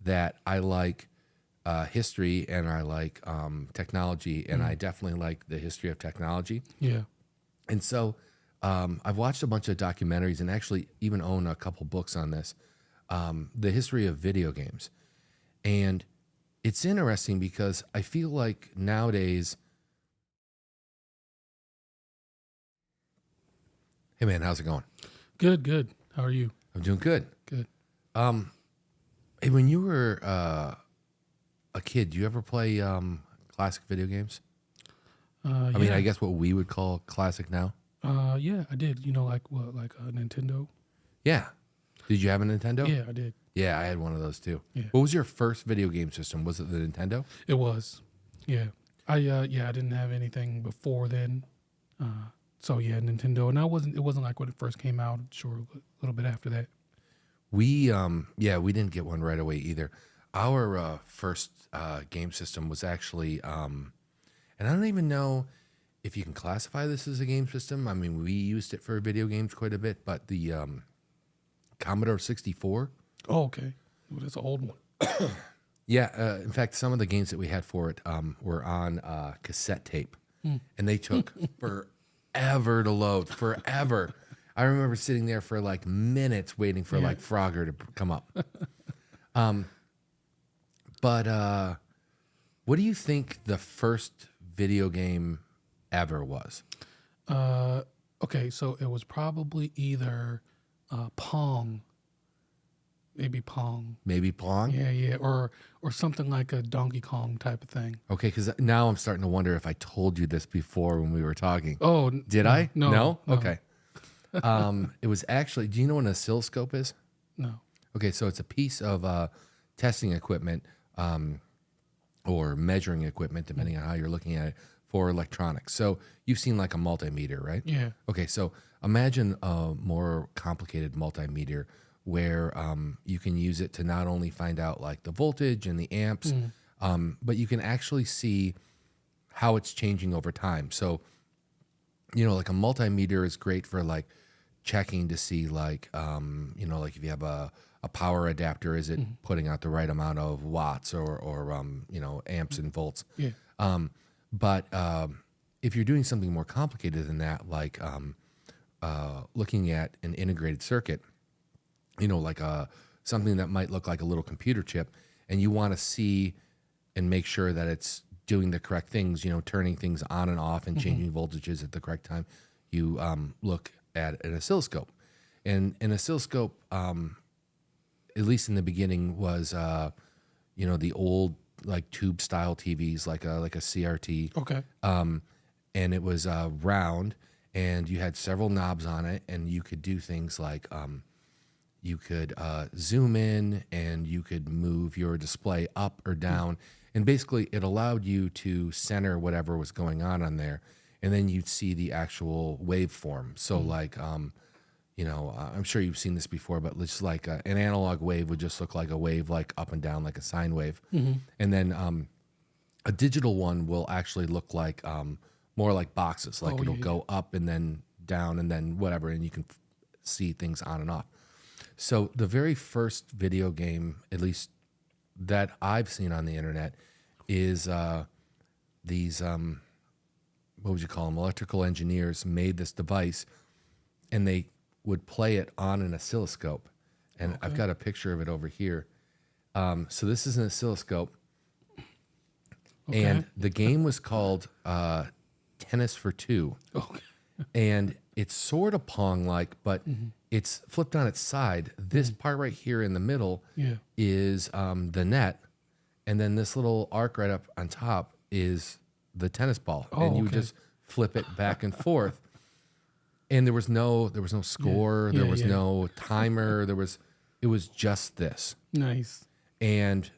that I like history and I like technology, and I definitely like the history of technology. Yeah. And so I've watched a bunch of documentaries and actually even own a couple books on this, the history of video games. And it's interesting because I feel like nowadays, hey man, how's it going? Good, good. How are you? I'm doing good. Good. Hey, when you were a kid, do you ever play classic video games? I mean, I guess what we would call classic now. Yeah, I did. You know, like what, like a Nintendo? Yeah. Did you have a Nintendo? Yeah, I did. Yeah, I had one of those too. Yeah. What was your first video game system? Was it the Nintendo? It was. Yeah. I didn't have anything before then. So yeah, Nintendo, and it wasn't like when it first came out. Sure, a little bit after that. We we didn't get one right away either. Our first game system was actually and I don't even know if you can classify this as a game system. I mean, we used it for video games quite a bit, but the Commodore 64. Oh, okay. Ooh, that's an old one. Yeah, in fact, some of the games that we had for it were on cassette tape, and they took forever to load. Forever. I remember sitting there for like minutes waiting for like Frogger to come up. But what do you think the first video game ever was? Okay, so it was probably either Pong, maybe Pong. Maybe Pong? Yeah, or something like a Donkey Kong type of thing. Okay, because now I'm starting to wonder if I told you this before when we were talking. Oh, Did no, I? No. Okay. It was actually, do you know what an oscilloscope is? No. Okay, so it's a piece of testing equipment or measuring equipment, depending on how you're looking at it, for electronics. So you've seen like a multimeter, right? Yeah. Okay, so imagine a more complicated multimeter where you can use it to not only find out like the voltage and the amps, but you can actually see how it's changing over time. So, you know, like a multimeter is great for like checking to see like, you know, like if you have a power adapter, is it putting out the right amount of watts or you know, amps and volts? Yeah. But if you're doing something more complicated than that, like looking at an integrated circuit, you know, like something that might look like a little computer chip, and you want to see and make sure that it's doing the correct things, you know, turning things on and off and changing voltages at the correct time, you look at an oscilloscope. And an oscilloscope, at least in the beginning, was, you know, the old like tube style TVs, like a CRT. Okay. And it was round, and you had several knobs on it, and you could do things like you could zoom in, and you could move your display up or down, and basically it allowed you to center whatever was going on there, and then you'd see the actual waveform. So like, you know, I'm sure you've seen this before, but just like an analog wave would just look like a wave, like up and down, like a sine wave, and then a digital one will actually look like more like boxes, like it'll go up and then down and then whatever, and you can see things on and off. So the very first video game, at least that I've seen on the internet, is these what would you call them? Electrical engineers made this device, and they would play it on an oscilloscope. And I've got a picture of it over here. So this is an oscilloscope, and the game was called Tennis for Two. Okay. And it's sort of Pong-like, but it's flipped on its side. This part right here in the middle is the net, and then this little arc right up on top is the tennis ball, and you would just flip it back and forth. And there was no score, there was no timer, it was just this. Nice. And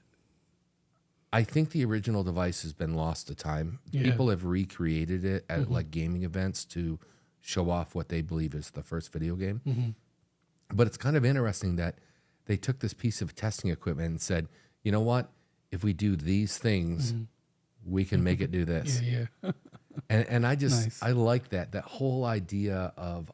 I think the original device has been lost to time. People have recreated it at like gaming events to show off what they believe is the first video game. But it's kind of interesting that they took this piece of testing equipment and said, you know what? If we do these things, we can make it do this. Yeah. And I just, I like that whole idea of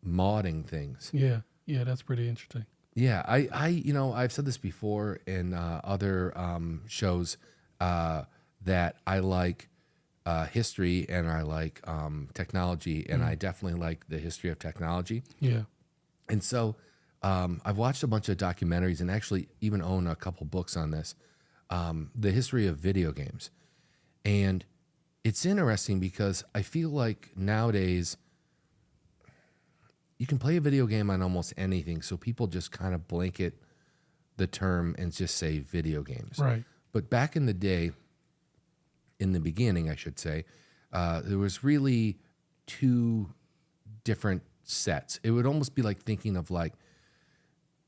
modding things. Yeah, that's pretty interesting. Yeah, I've said this before in other shows that I like history and I like technology, and I definitely like the history of technology. Yeah. And so I've watched a bunch of documentaries and actually even own a couple books on this, the history of video games. And it's interesting because I feel like nowadays you can play a video game on almost anything. So people just kind of blanket the term and just say video games. Right. But back in the day, in the beginning, I should say, there was really two different sets. It would almost be like thinking of like,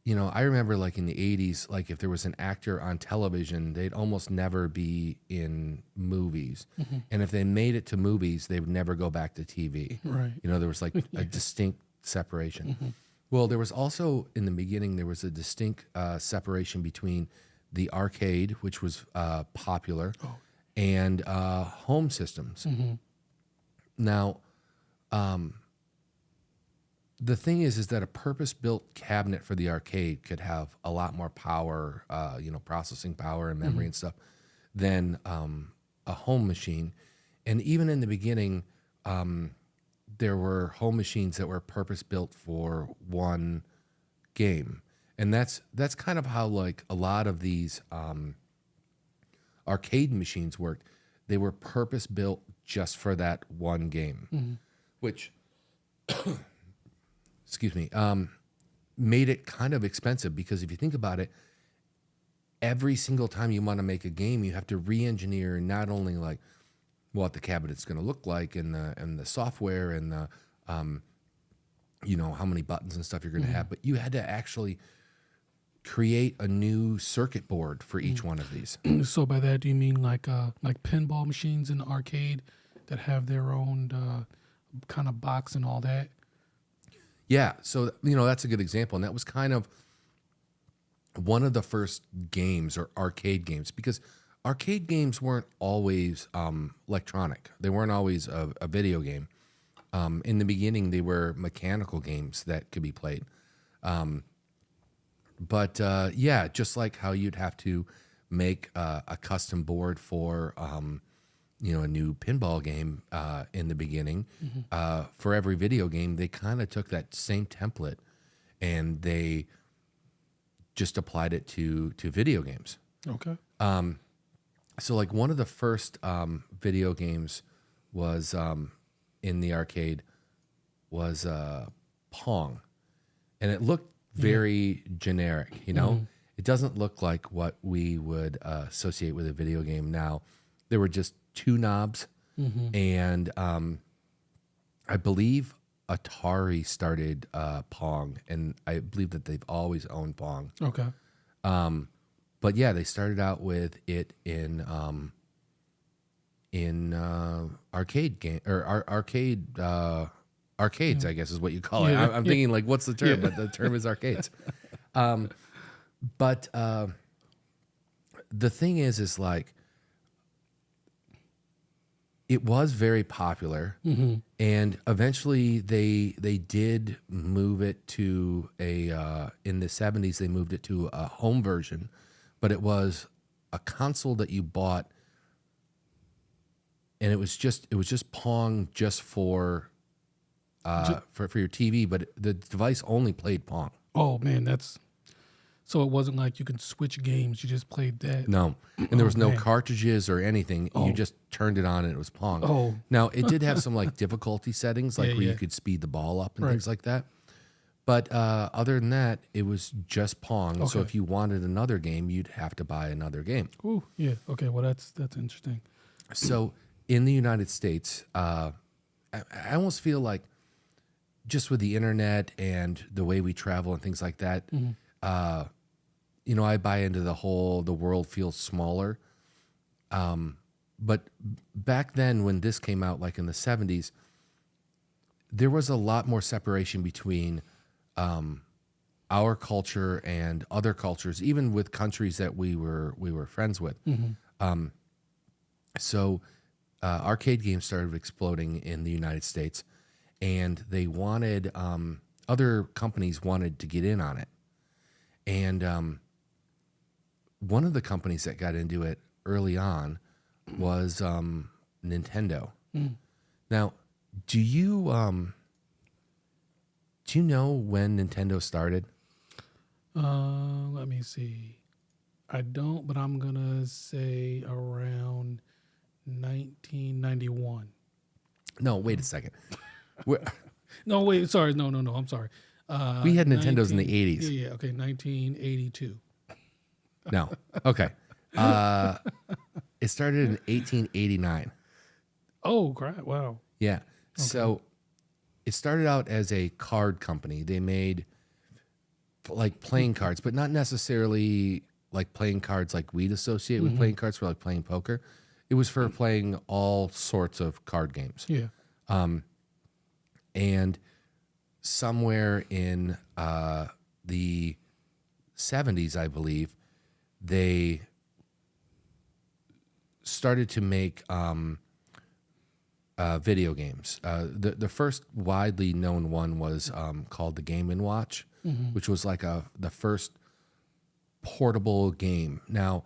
I remember like in the 80s, like if there was an actor on television, they'd almost never be in movies. And if they made it to movies, they would never go back to TV. Right. There was like a distinct separation. Well, there was also in the beginning, there was a distinct separation between the arcade, which was popular, and home systems. Now, the thing is that a purpose-built cabinet for the arcade could have a lot more power, processing power and memory and stuff than a home machine. And even in the beginning, there were home machines that were purpose-built for one game. And that's kind of how like a lot of these arcade machines worked. They were purpose-built just for that one game, which excuse me, made it kind of expensive because if you think about it, every single time you want to make a game, you have to re-engineer not only like what the cabinet's going to look like and the software and the how many buttons and stuff you're going to have, but you had to actually create a new circuit board for each one of these. So by that, do you mean like pinball machines in the arcade that have their own kind of box and all that? Yeah, so that's a good example, and that was kind of one of the first games or arcade games because arcade games weren't always electronic. They weren't always a video game. In the beginning, they were mechanical games that could be played. But just like how you'd have to make a custom board for a new pinball game in the beginning. For every video game, they kind of took that same template and they just applied it to video games. Okay. So like one of the first video games was in the arcade was Pong. And it looked very generic, It doesn't look like what we would associate with a video game now. There were just two knobs, and I believe Atari started Pong, and I believe that they've always owned Pong. Okay. But yeah, they started out with it in arcade game or arcades, I guess is what you call it. I'm thinking like, what's the term? But the term is arcades. But the thing is like, it was very popular, and eventually they did move it to in the 70s, they moved it to a home version, but it was a console that you bought, and it was just Pong just for your TV, but the device only played Pong. Oh man, so it wasn't like you could switch games. You just played that. No, and there was no cartridges or anything. You just turned it on and it was Pong. Oh. Now it did have some like difficulty settings, like where you could speed the ball up and things like that. But other than that, it was just Pong. So if you wanted another game, you'd have to buy another game. Ooh, yeah. Okay, well that's interesting. So in the United States, I almost feel like just with the internet and the way we travel and things like that, I buy into the world feels smaller. But back then when this came out, like in the 70s, there was a lot more separation between our culture and other cultures, even with countries that we were friends with. So arcade games started exploding in the United States, and they wanted other companies wanted to get in on it. And one of the companies that got into it early on was Nintendo. Now, do you know when Nintendo started? Let me see. I don't, but I'm gonna say around 1991. No, wait a second. No, wait. Sorry. No. I'm sorry. We had Nintendos in the 80s. Yeah. Okay. 1982. No. Okay. It started in 1889. Oh, crap. Wow. Yeah. So it started out as a card company. They made like playing cards, but not necessarily like playing cards like we'd associate with playing cards for like playing poker. It was for playing all sorts of card games. Yeah. And somewhere in the 70s, I believe, they started to make video games. The first widely known one was called the Game & Watch, which was like the first portable game. Now,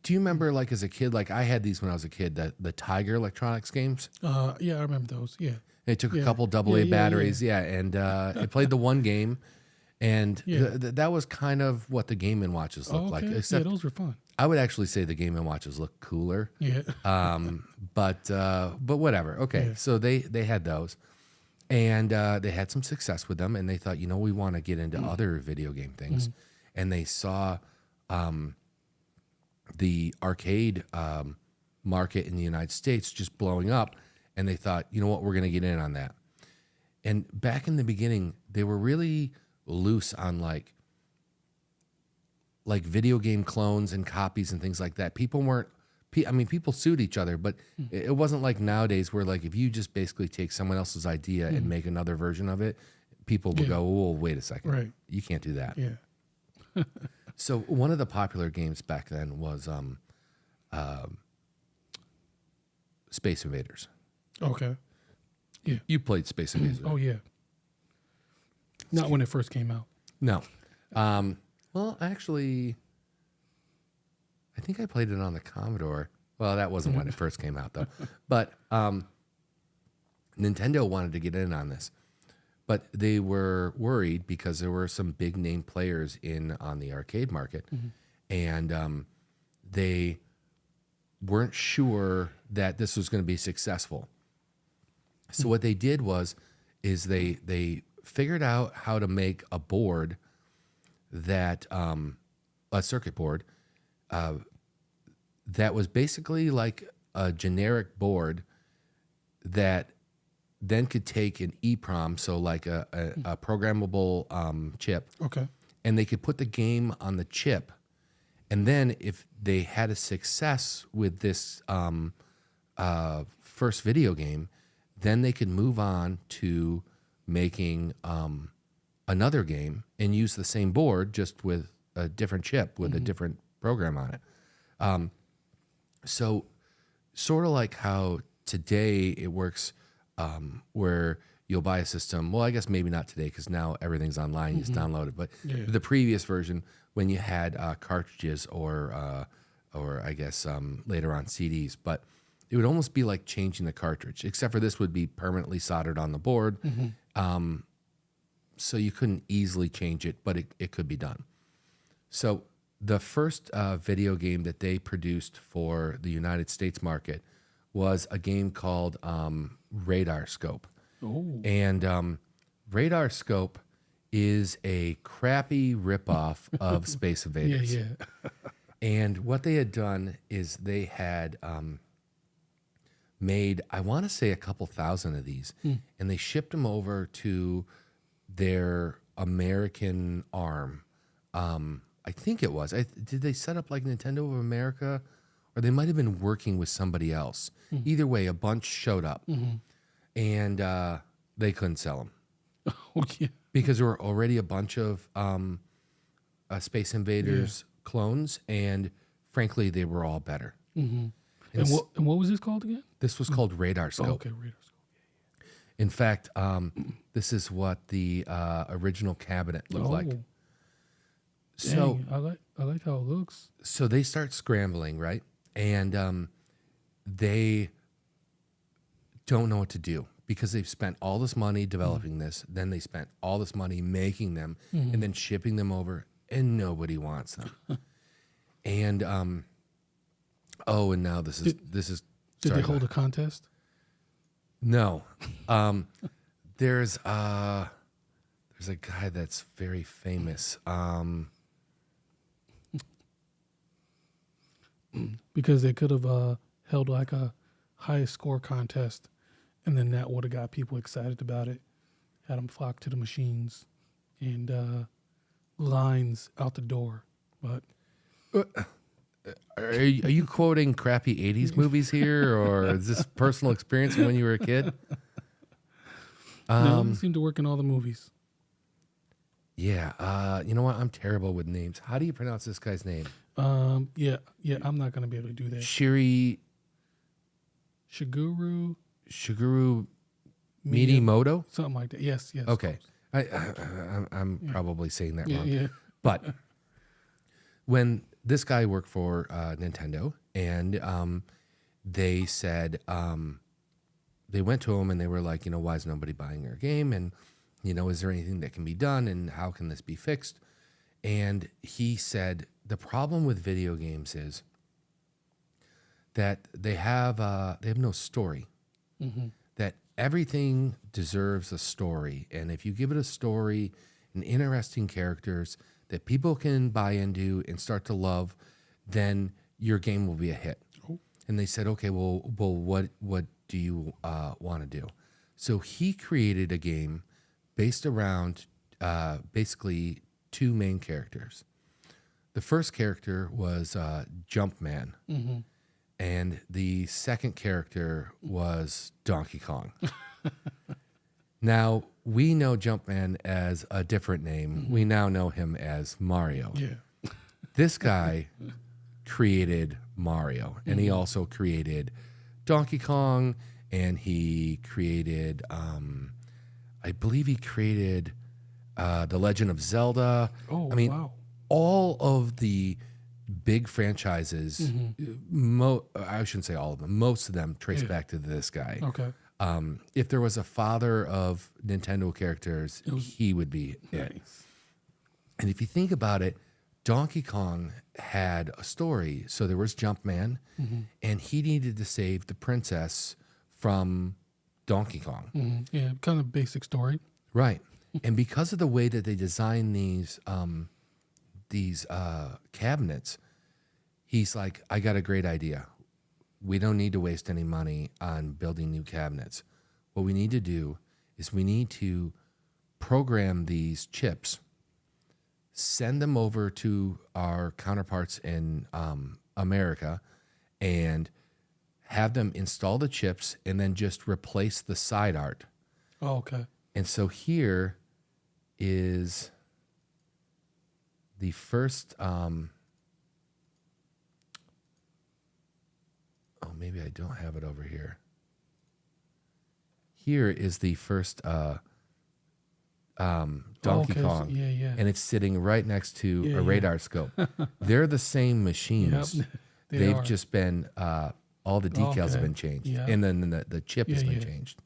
do you remember, like as a kid, like I had these when I was a kid, the Tiger Electronics games? Yeah, I remember those. Yeah. It took a couple AA batteries, and it played the one game, and that was kind of what the Game & Watches looked like. Except those were fun. I would actually say the Game & Watches look cooler. Yeah. But whatever. Okay, so they had those, and they had some success with them, and they thought, we want to get into other video game things, and they saw the arcade market in the United States just blowing up, and they thought, you know what, we're going to get in on that. And back in the beginning, they were really loose on like video game clones and copies and things like that. People sued each other, but it wasn't like nowadays where like if you just basically take someone else's idea and make another version of it, people will go, oh, wait a second. Right. You can't do that. Yeah. So one of the popular games back then was Space Invaders. Okay. Yeah. You played Space Invaders. Oh, yeah. Not when it first came out. No. Well, actually, I think I played it on the Commodore. Well, that wasn't when it first came out, though. But Nintendo wanted to get in on this. But they were worried because there were some big name players on the arcade market. And they weren't sure that this was going to be successful. So what they did is they figured out how to make a board that a circuit board that was basically like a generic board that then could take an EEPROM, so like a programmable chip. Okay. And they could put the game on the chip. And then if they had a success with this first video game, then they could move on to making another game and use the same board just with a different chip with a different program on it. So sort of like how today it works where you'll buy a system. Well, I guess maybe not today because now everything's online. You just download it. But the previous version, when you had cartridges or I guess later on CDs, but it would almost be like changing the cartridge, except for this would be permanently soldered on the board. So you couldn't easily change it, but it could be done. So the first video game that they produced for the United States market was a game called Radar Scope. Oh. And Radar Scope is a crappy ripoff of Space Invaders. Yeah. And what they had done is they had made, I want to say, a couple thousand of these, and they shipped them over to their American arm. I think it was. Did they set up like Nintendo of America? Or they might have been working with somebody else. Either way, a bunch showed up, and they couldn't sell them. Oh, yeah. Because there were already a bunch of Space Invaders clones, and frankly, they were all better. And what was this called again? This was called Radar Scope. Oh, okay, Radar Scope. In fact, this is what the original cabinet looked like. So Dang, I like how it looks. so they start scrambling, right? And they don't know what to do because they've spent all this money developing this, then they spent all this money making them, and then shipping them over, and nobody wants them. And oh, and now this is Did sorry, they hold a contest? no. There's a guy that's very famous. Because they could have held like a highest score contest, and then that would have got people excited about it, had them flock to the machines, and lines out the door. But Are you quoting crappy 80s movies here, or is this personal experience from when you were a kid? no, it seemed to work in all the movies. Yeah. You know what? I'm terrible with names. How do you pronounce this guy's name? Yeah, I'm not gonna be able to do that. Shiguru Shiguru, Midimoto? something like that. Yes. Okay. I'm probably saying that wrong. Yeah. But when this guy worked for Nintendo, and they said, they went to him and they were like, why is nobody buying our game? And, is there anything that can be done? And how can this be fixed? And he said, the problem with video games is that they have no story. That everything deserves a story. And if you give it a story and interesting characters that people can buy into and start to love, then your game will be a hit. Oh. And they said, okay, well, what do you want to do? So he created a game based around basically two main characters. The first character was Jumpman, and the second character was Donkey Kong. Now, we know Jumpman as a different name. We now know him as Mario. Yeah. This guy created Mario, and he also created Donkey Kong, and he created, I believe he created The Legend of Zelda. Oh, I mean, wow. all of the big franchises, I shouldn't say all of them, most of them trace back to this guy. Okay. If there was a father of Nintendo characters, he would be it. Nice. And if you think about it, Donkey Kong had a story. So there was Jumpman, and he needed to save the princess from Donkey Kong. Yeah, kind of basic story. Right. And because of the way that they design these cabinets, he's like, I got a great idea. We don't need to waste any money on building new cabinets. What we need to do is we need to program these chips, send them over to our counterparts in America, and have them install the chips and then just replace the side art. Oh, okay. And so here is the first, maybe I don't have it over here. Here is the first Donkey Kong. So, yeah. And it's sitting right next to a radar scope. They're the same machines. Yep, They've are. just been, all the decals have been changed. Yeah. And then the chip has been changed.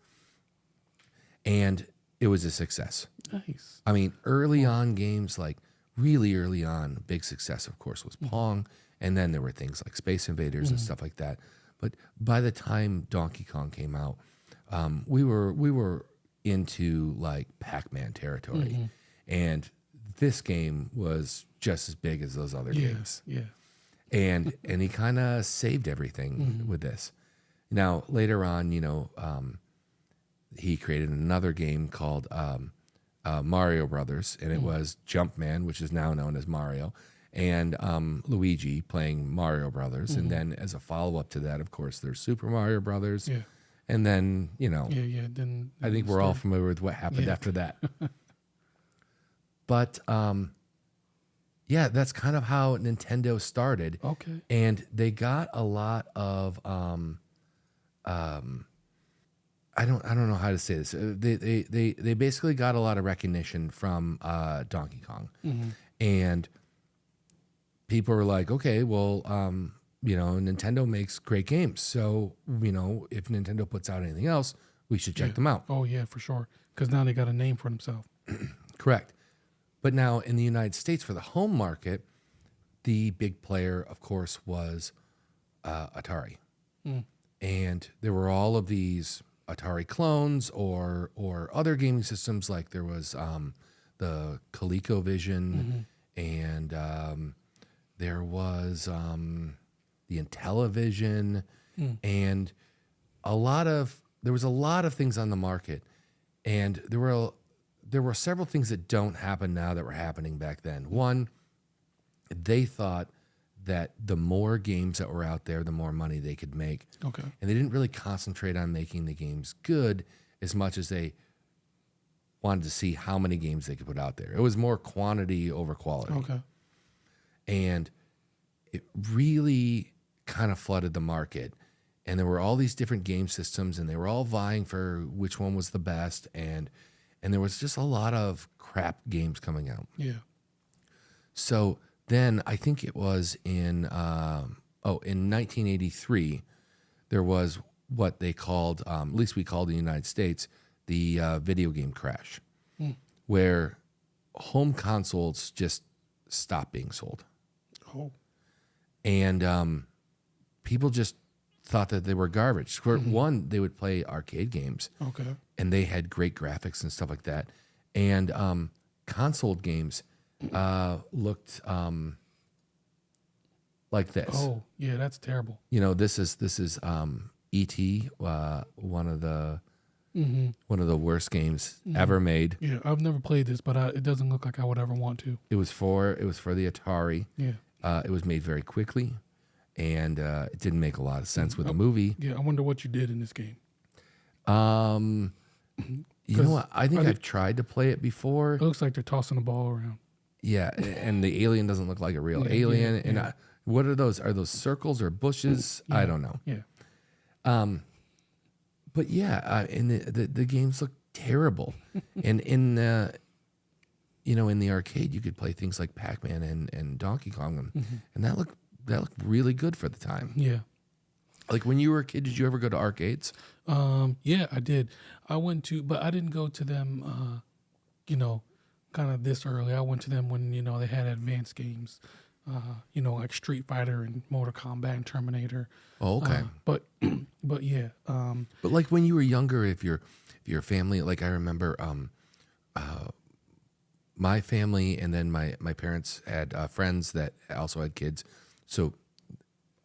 And it was a success. Nice. I mean, early on games, like really early on, big success, of course, was Pong. And then there were things like Space Invaders and stuff like that. But by the time Donkey Kong came out, we were into like Pac-Man territory. And this game was just as big as those other games. Yeah. And he kind of saved everything with this. Now, later on, he created another game called Mario Brothers, and it was Jumpman, which is now known as Mario, and Luigi playing Mario Brothers. And then as a follow-up to that, of course, there's Super Mario Brothers. Yeah. And then, Yeah. Then I think we're all familiar with what happened after that. But, yeah, that's kind of how Nintendo started. Okay. And they got a lot of, I don't know how to say this. They basically got a lot of recognition from Donkey Kong. And people were like, okay, well, Nintendo makes great games. So, if Nintendo puts out anything else, we should check them out. Oh, yeah, for sure. Because now they got a name for themselves. Correct. But now in the United States, for the home market, the big player, of course, was Atari. And there were all of these Atari clones or other gaming systems. Like there was the ColecoVision, and there was the Intellivision, and there was a lot of things on the market, and there were several things that don't happen now that were happening back then. One, they thought that the more games that were out there, the more money they could make. Okay. And they didn't really concentrate on making the games good as much as they wanted to see how many games they could put out there. It was more quantity over quality. Okay. And it really kind of flooded the market. And there were all these different game systems, and they were all vying for which one was the best. And there was just a lot of crap games coming out. Yeah. So then I think it was in 1983, there was what they called, at least we called in the United States, the video game crash, where home consoles just stopped being sold. Oh. And people just thought that they were garbage. One, they would play arcade games. Okay. And they had great graphics and stuff like that. And console games looked like this. Oh, yeah, that's terrible. This is E.T., one of the worst games ever made. Yeah, I've never played this, but it doesn't look like I would ever want to. It was for the Atari. Yeah. It was made very quickly, and it didn't make a lot of sense with the movie. Yeah, I wonder what you did in this game. You know what? I think I've tried to play it before. It looks like they're tossing the ball around. Yeah, and the alien doesn't look like a real alien. Yeah. And what are those? Are those circles or bushes? Yeah. I don't know. Yeah. But yeah, and the games look terrible. And in the arcade, you could play things like Pac-Man and Donkey Kong, and that looked really good for the time. Yeah. Like when you were a kid, did you ever go to arcades? Yeah, I did. I went to, but I didn't go to them, kind of this early. I went to them when, they had advanced games, like Street Fighter and Mortal Kombat and Terminator. Oh, okay. But yeah. But like when you were younger, if your family, like I remember, my family and then my parents had friends that also had kids. So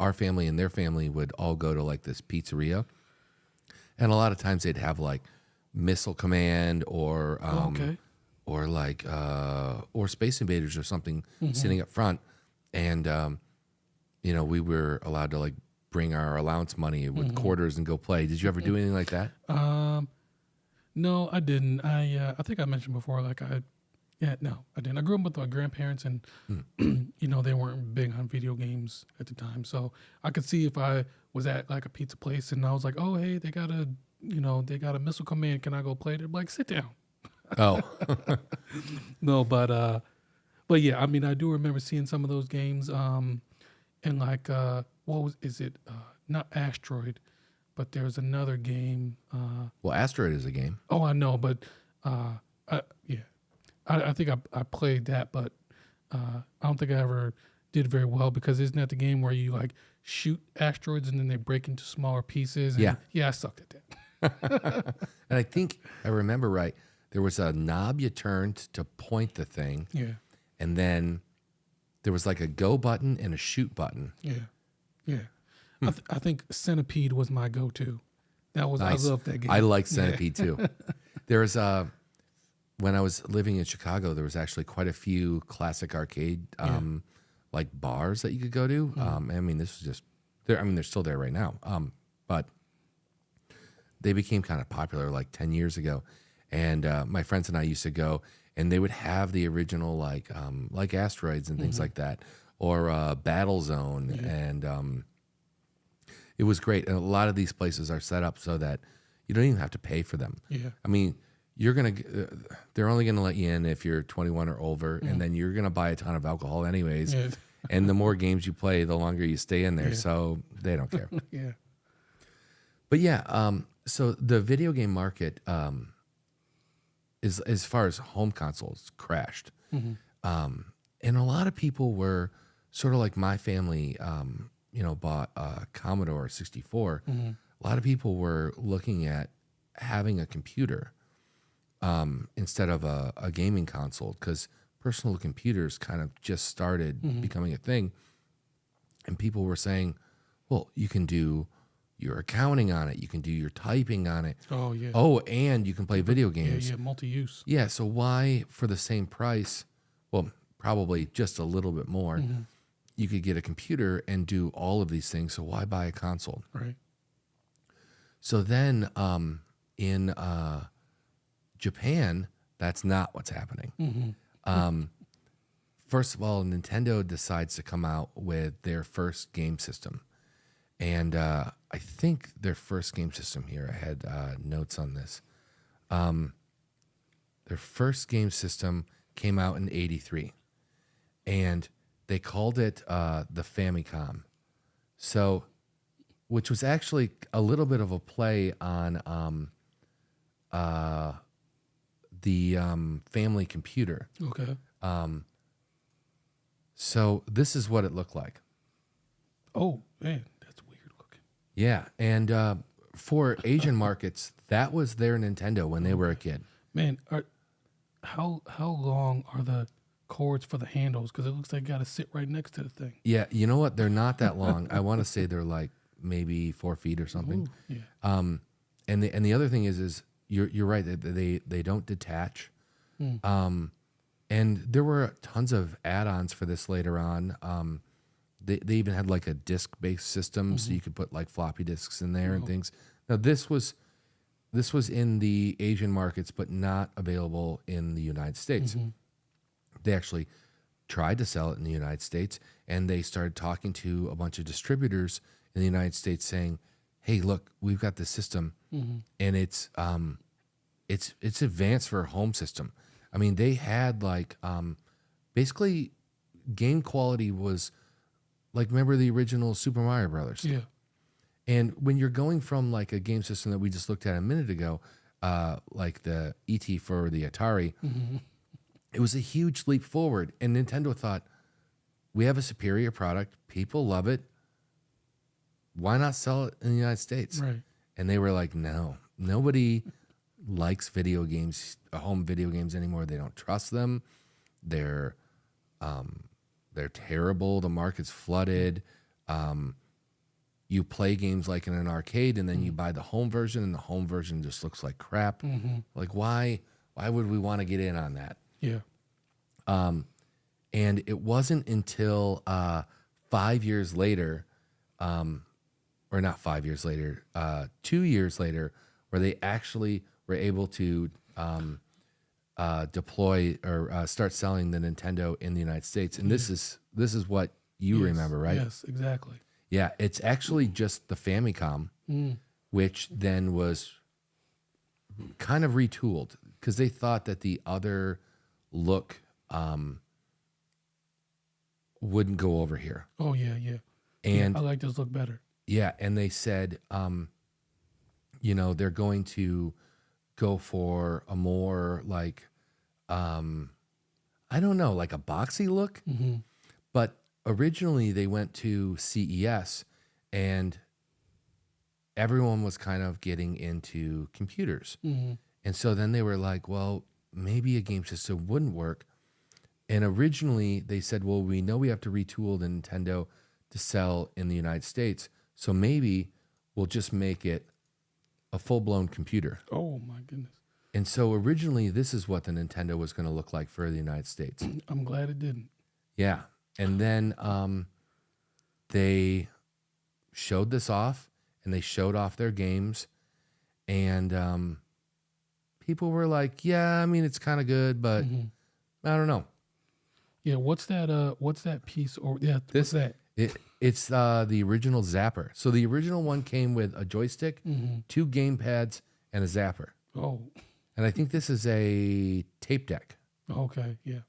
our family and their family would all go to like this pizzeria. And a lot of times they'd have like Missile Command or or Space Invaders or something sitting up front. And, we were allowed to like bring our allowance money with quarters and go play. Did you ever do anything like that? No, I didn't. I think I mentioned before, no, I didn't. I grew up with my grandparents, and they weren't big on video games at the time. So I could see if I was at like a pizza place and I was like, "Oh, hey, they got a Missile Command. Can I go play?" They're like, "Sit down." Oh, no, but yeah, I mean, I do remember seeing some of those games. And like, is it? Not Asteroid, but there's another game. well, Asteroid is a game. Oh, I know, but yeah. I think I played that, but I don't think I ever did very well, because isn't that the game where you like shoot asteroids and then they break into smaller pieces? And I sucked at that. And I think I remember right. There was a knob you turned to point the thing. Yeah. And then there was like a go button and a shoot button. Yeah. Yeah. I think Centipede was my go-to. That was, nice. I loved that game. I like Centipede too. There's when I was living in Chicago, there was actually quite a few classic arcade like bars that you could go to. I mean, this was just there. I mean, they're still there right now. But they became kind of popular like 10 years ago. And my friends and I used to go, and they would have the original like Asteroids and things like that, or Battle Zone, and it was great. And a lot of these places are set up so that you don't even have to pay for them. Yeah. I mean, they're only gonna let you in if you're 21 or over, and then you're gonna buy a ton of alcohol anyways. Yeah. And the more games you play, the longer you stay in there. Yeah. So they don't care. Yeah. But yeah, so the video game market is, as far as home consoles, crashed. And a lot of people were sort of like my family, bought a Commodore 64. A lot of people were looking at having a computer instead of a gaming console, because personal computers kind of just started becoming a thing. And people were saying, well, you can do your accounting on it. You can do your typing on it. Oh, yeah. Oh, and you can play video games. Yeah, multi-use. Yeah, so why, for the same price, well, probably just a little bit more, you could get a computer and do all of these things. So why buy a console? Right. So then in Japan, that's not what's happening. First of all, Nintendo decides to come out with their first game system. And I think their first game system here, I had notes on this. Their first game system came out in '83. And they called it the Famicom. So, which was actually a little bit of a play on the family computer. Okay. So this is what it looked like. Oh, man, that's weird looking. Yeah, and for Asian markets, that was their Nintendo when they were a kid. Man, how long are the cords for the handles? Because it looks like you got to sit right next to the thing. Yeah, you know what? They're not that long. I want to say they're like maybe 4 feet or something. Ooh, yeah. And the other thing is you're right. They don't detach. And there were tons of add-ons for this later on. They even had like a disc-based system, so you could put like floppy disks in there and things. Now this was in the Asian markets, but not available in the United States. They actually tried to sell it in the United States, and they started talking to a bunch of distributors in the United States, saying, "Hey, look, we've got this system, and it's advanced for a home system." I mean, they had like basically game quality was like, remember the original Super Mario Brothers? Yeah. And when you're going from like a game system that we just looked at a minute ago, like the ET for the Atari, it was a huge leap forward. And Nintendo thought, we have a superior product. People love it. Why not sell it in the United States? Right. And they were like, no, nobody likes video games, home video games anymore. They don't trust them. They're terrible. The market's flooded. You play games like in an arcade, and then you buy the home version, and the home version just looks like crap. Like, why would we want to get in on that? Yeah. And it wasn't until 5 years later, or not 5 years later, 2 years later, where they actually were able to deploy or start selling the Nintendo in the United States. And this is what you remember, right? Yes, exactly. Yeah, it's actually just the Famicom, which then was kind of retooled because they thought that the other look wouldn't go over here. Oh, yeah. And I like this look better. yeah, and they said, they're going to go for a more like, I don't know, like a boxy look. But originally they went to CES and everyone was kind of getting into computers. And so then they were like, well, maybe a game system wouldn't work. And originally they said, well, we know we have to retool the Nintendo to sell in the United States. So maybe we'll just make it a full-blown computer. Oh, my goodness. And so originally this is what the Nintendo was going to look like for the United States. I'm glad it didn't. Yeah. And then they showed this off, and they showed off their games. And people were like, yeah, I mean, it's kind of good, but I don't know. Yeah, what's that piece? Or yeah, what's that? It's the original Zapper. So the original one came with a joystick, 2 game pads, and a Zapper. Oh, And I think this is a tape deck. okay, yeah.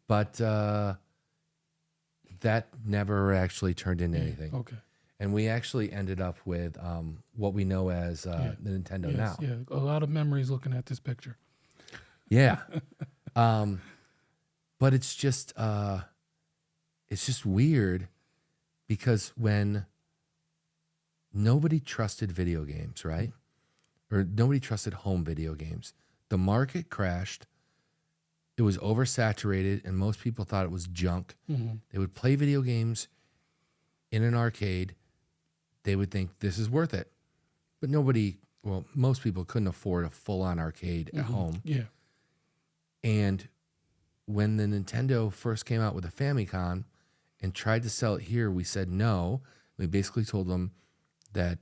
But that never actually turned into anything. Okay. And we actually ended up with what we know as the Nintendo Now. Yeah, a lot of memories looking at this picture. Yeah. But it's just weird because when nobody trusted video games, right? Or nobody trusted home video games. The market crashed. It was oversaturated, and most people thought it was junk. Mm-hmm. They would play video games in an arcade. They would think this is worth it. But most people couldn't afford a full-on arcade at home. Yeah. And when the Nintendo first came out with the Famicom and tried to sell it here, we said no. We basically told them that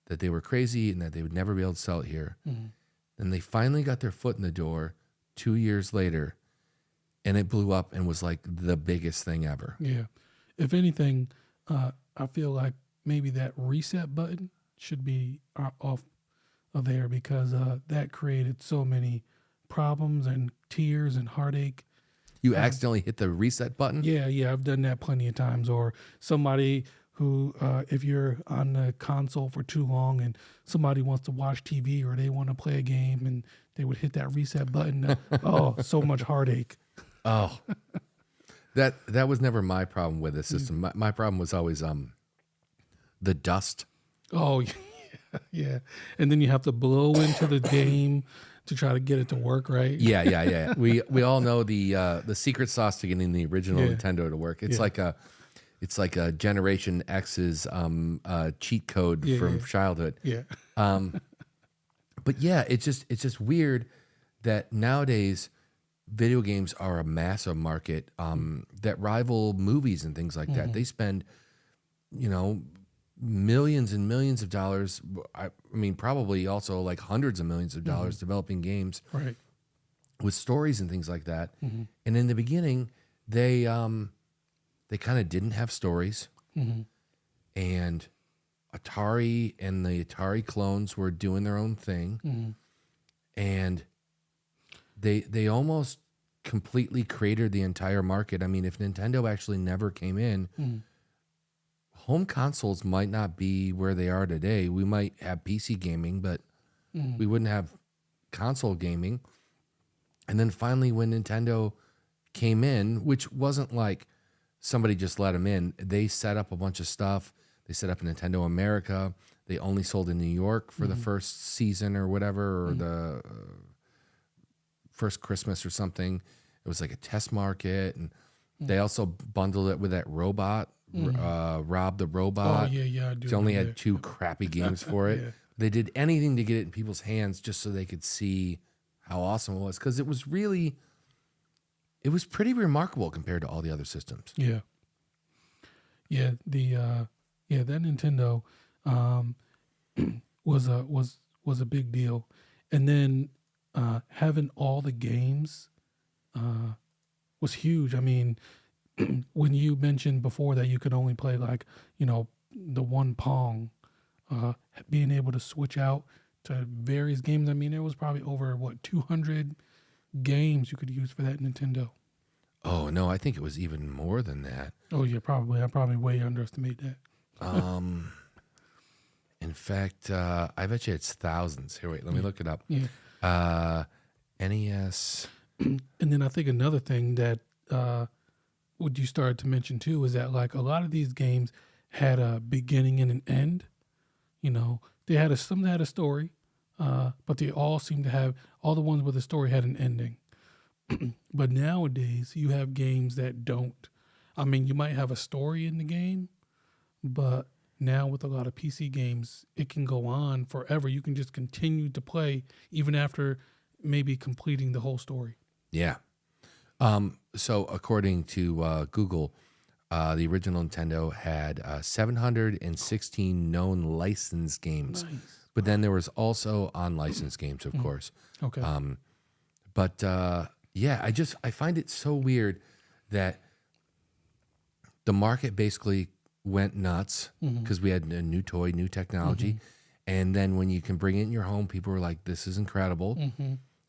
that they were crazy and that they would never be able to sell it here. Mm-hmm. Then they finally got their foot in the door 2 years later, and it blew up and was like the biggest thing ever. Yeah. If anything, I feel like maybe that reset button should be off of there because that created so many problems and tears and heartache. You accidentally hit the reset button? Yeah, I've done that plenty of times. Or somebody who, if you're on the console for too long and somebody wants to watch TV or they want to play a game and they would hit that reset button. Oh, so much heartache. Oh, that was never my problem with the system. My problem was always the dust. Oh, yeah. And then you have to blow into the game to try to get it to work, right? Yeah. We all know the secret sauce to getting the original Nintendo to work. It's like a Generation X's cheat code from childhood. Yeah. But yeah, it's just weird that nowadays video games are a massive market that rival movies and things like that. They spend, millions and millions of dollars. I mean, probably also like hundreds of millions of dollars developing games Right. with stories and things like that. And in the beginning, they kind of didn't have stories, and Atari and the Atari clones were doing their own thing, and they almost completely cratered the entire market. I mean, if Nintendo actually never came in, home consoles might not be where they are today. We might have PC gaming, but we wouldn't have console gaming. And then finally, when Nintendo came in, which wasn't like somebody just let them in, they set up a bunch of stuff. They set up Nintendo America. They only sold in New York for the first season or whatever, or the first Christmas or something. It was like a test market. And they also bundled it with that robot, Rob the Robot. Oh, yeah, I do. They only had 2 crappy games for it. Yeah. They did anything to get it in people's hands just so they could see how awesome it was, because it was pretty remarkable compared to all the other systems. Yeah. Yeah, that Nintendo was a big deal. And then having all the games was huge. I mean, when you mentioned before that you could only play the one Pong, being able to switch out to various games. I mean, there was probably over 200 games you could use for that Nintendo. Oh no, I think it was even more than that. Oh yeah, probably. I probably way underestimate that. In fact, I bet you it's thousands. Here, wait, let me look it up. Yeah. NES. And then I think another thing that what you started to mention too is that like a lot of these games had a beginning and an end. They had some that had a story, but they all seem to have, all the ones with a story had an ending. But nowadays you have games that don't. I mean, you might have a story in the game, but now with a lot of PC games, it can go on forever. You can just continue to play even after maybe completing the whole story. Yeah. So according to Google, the original Nintendo had 716 known licensed games. Nice. But then there was also unlicensed games, of course. Okay. Yeah, I find it so weird that the market basically went nuts because we had a new toy, new technology. And then when you can bring it in your home, people were like, this is incredible.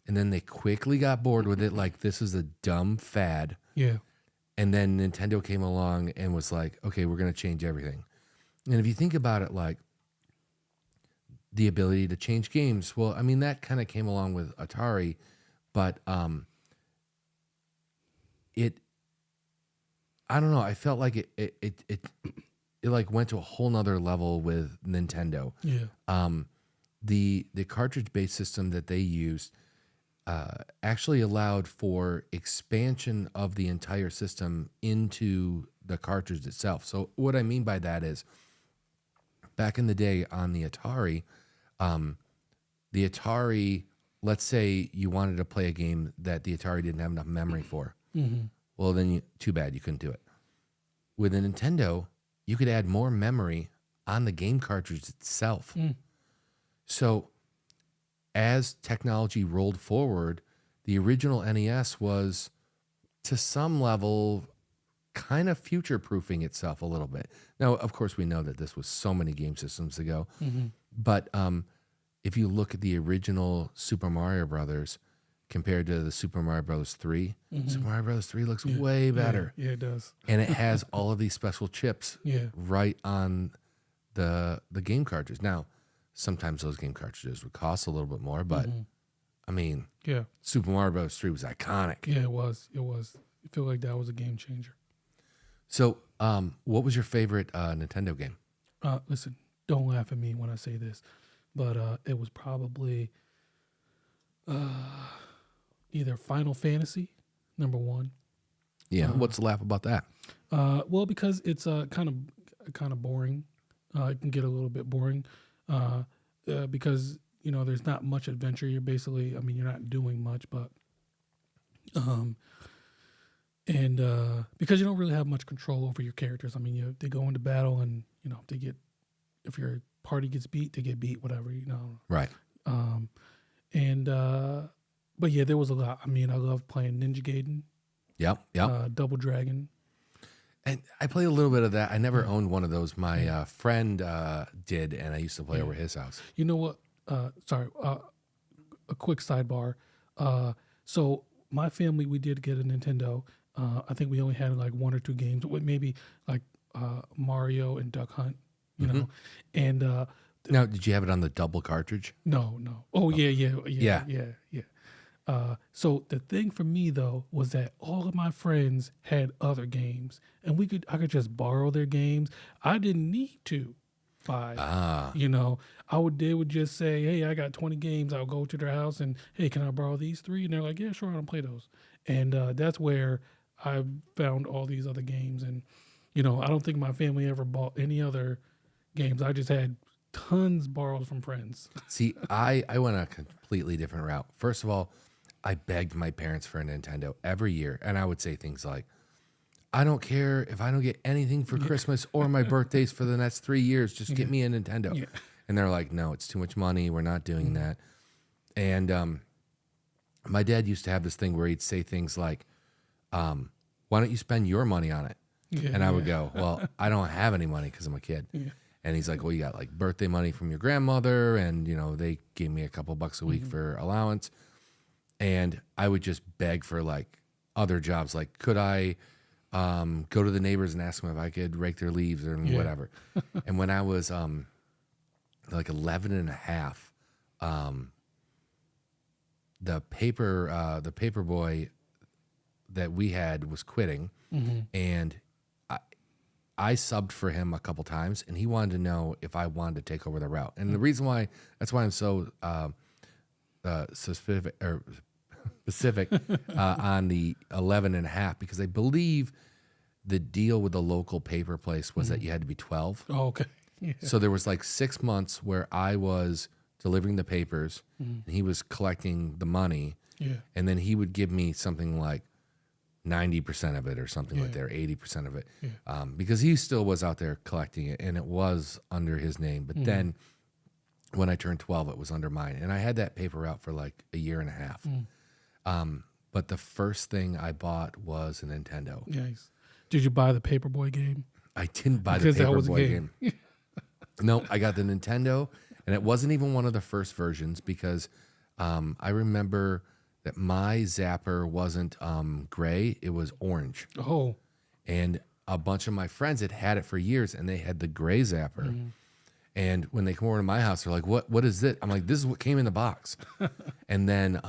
And then they quickly got bored with it, like this is a dumb fad. Yeah. And then Nintendo came along and was like, okay, we're going to change everything. And if you think about it, like the ability to change games, well, I mean, that kind of came along with Atari, but I don't know. I felt like it like went to a whole nother level with Nintendo. Yeah. The cartridge based system that they used actually allowed for expansion of the entire system into the cartridge itself. So what I mean by that is, back in the day on the Atari, let's say you wanted to play a game that the Atari didn't have enough memory for. Mm-hmm. Well, then too bad, you couldn't do it. With a Nintendo, you could add more memory on the game cartridge itself. So as technology rolled forward, the original NES was, to some level, kind of future-proofing itself a little bit. Now, of course, we know that this was so many game systems ago, but if you look at the original Super Mario Brothers compared to the Super Mario Brothers 3, Super Mario Brothers 3 looks way better. Yeah, it does. And it has all of these special chips right on the game cartridge. Now, sometimes those game cartridges would cost a little bit more, but I mean, Yeah. Super Mario Bros. 3 was iconic. Yeah, it was. It was. I feel like that was a game changer. So, what was your favorite Nintendo game? Listen, don't laugh at me when I say this, but it was probably either Final Fantasy #1. Yeah, what's the laugh about that? Well, because it's kind of boring. It can get a little bit boring because there's not much adventure. You're basically, you're not doing much, but and because you don't really have much control over your characters. They go into battle, and if your party gets beat, they get beat. Whatever. Right. But yeah, there was a lot. I love playing Ninja Gaiden. Yep. Double Dragon. And I played a little bit of that. I never owned one of those. My friend did, and I used to play over his house. You know what? Sorry. A quick sidebar. So my family, we did get a Nintendo. I think we only had like 1 or 2 games, maybe like Mario and Duck Hunt. You know, and Now, did you have it on the double cartridge? no. Oh, yeah. So the thing for me though was that all of my friends had other games, and I could just borrow their games. I didn't need to buy. They would just say, "Hey, I got 20 games." I'll go to their house and, "Hey, can I borrow these 3?" And they're like, "Yeah, sure, I'll play those." And that's where I found all these other games. And I don't think my family ever bought any other games. I just had tons borrowed from friends. See, I went a completely different route. First of all, I begged my parents for a Nintendo every year, and I would say things like, "I don't care if I don't get anything for Christmas or my birthdays for the next 3 years. Just get me a Nintendo." Yeah. And they're like, "No, it's too much money. We're not doing that." And my dad used to have this thing where he'd say things like, "Why don't you spend your money on it?" And I would go, "Well, I don't have any money because I'm a kid." And he's like, "Well, you got like birthday money from your grandmother, and they gave me a couple bucks a week for allowance." And I would just beg for like other jobs. Like, could I go to the neighbors and ask them if I could rake their leaves or whatever? And when I was like 11 and a half, the paper boy that we had was quitting, and I subbed for him a couple times, and he wanted to know if I wanted to take over the route. And the reason why, that's why I'm so specific on the 11 and a half, because I believe the deal with the local paper place was that you had to be 12. Oh, okay. Yeah. So there was like 6 months where I was delivering the papers, and he was collecting the money, and then he would give me something like 90% of it or something like that, or 80% of it, because he still was out there collecting it, and it was under his name. But then when I turned 12, it was under mine, and I had that paper route for like a year and a half. But the first thing I bought was a Nintendo. Nice. Did you buy the Paperboy game? I didn't buy the Paperboy game. No, I got the Nintendo, and it wasn't even one of the first versions, because I remember that my zapper wasn't gray, it was orange. Oh. And a bunch of my friends had it for years, and they had the gray zapper. And when they come over to my house, they're like, what is it? I'm like, this is what came in the box. And then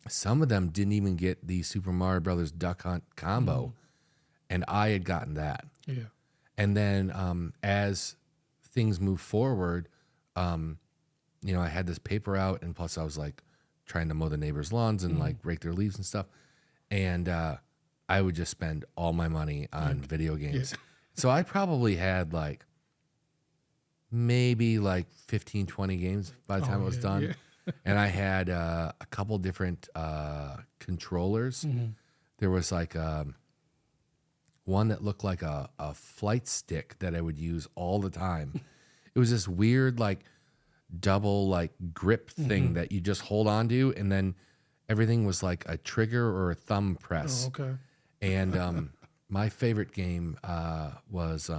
some of them didn't even get the Super Mario Brothers Duck Hunt combo, and I had gotten that. Yeah. And then as things move forward, you know, I had this paper out, and plus I was like trying to mow the neighbors' lawns and like rake their leaves and stuff. And I would just spend all my money on video games. Yeah. So I probably had like maybe like 15, 20 games by the time it was done. Yeah. And I had a couple different controllers. There was like one that looked like a flight stick that I would use all the time. It was this weird like double like grip thing that you just hold on to, and then everything was like a trigger or a thumb press. Oh, okay. And my favorite game was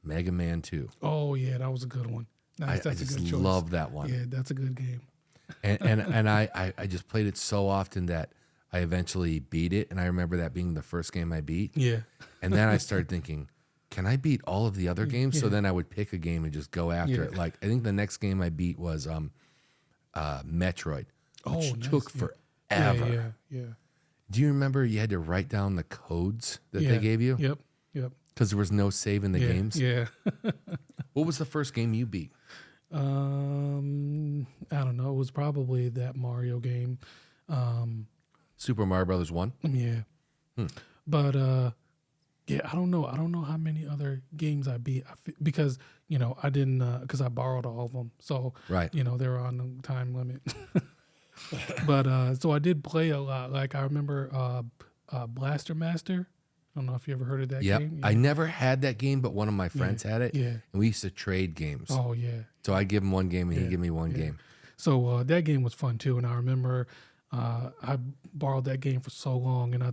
Mega Man 2. Oh yeah, that was a good one. That's I a just good choice. love that one. Yeah, that's a good game. And I just played it so often that I eventually beat it. And I remember that being the first game I beat. Yeah. And then I started thinking, can I beat all of the other games? So then I would pick a game and just go after it. Like, I think the next game I beat was Metroid, which nice. took forever. Yeah. Do you remember you had to write down the codes that they gave you? Yep. Because there was no save in the games? Yeah. What was the first game you beat? I don't know. It was probably that Mario game. Super Mario Brothers 1? Yeah. But yeah, I don't know. I don't know how many other games I beat because, you know, I didn't because I borrowed all of them. So, Right. you know, they were on the time limit. But so I did play a lot. Like I remember Blaster Master. I don't know if you ever heard of that game. I never had that game, but one of my friends had it. Yeah. And we used to trade games. Oh yeah. So I'd give him one game and he'd give me one game. So that game was fun too, and I remember I borrowed that game for so long, and